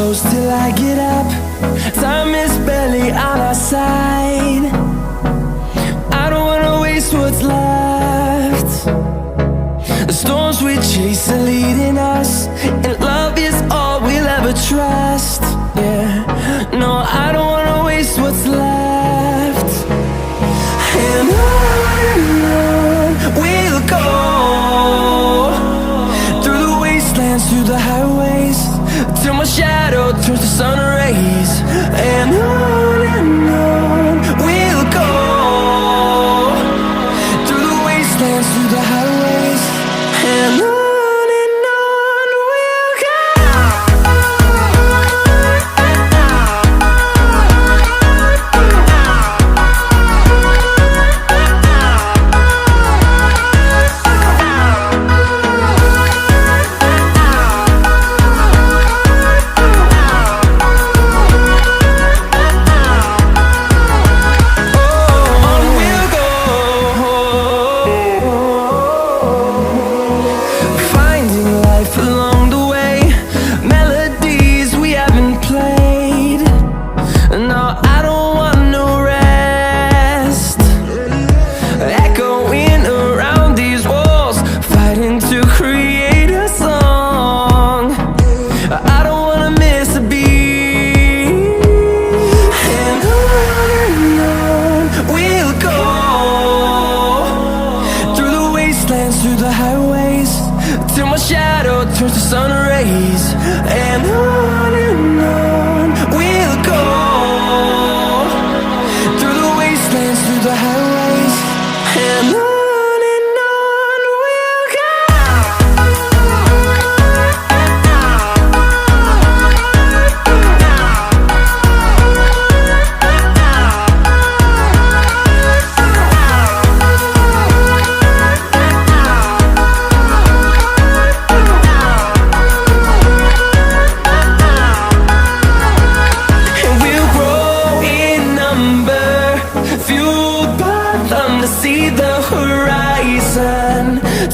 close till I get up. Time is barely on our side. I don't wanna waste what's left. The storms we chase are leading us, and love is all we'll ever trust. Yeah, no, I don't wanna waste what's left. And on we'll go, through the wastelands, through the highways, till my shadow turns to sun rays. And on we'll go, through the wastelands, through the highways, and on. Through the highways, till my shadow turns to sun rays. And on we'll go, through the wastelands, through the highways, and on. See the horizon,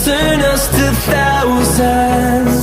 turn us to thousands.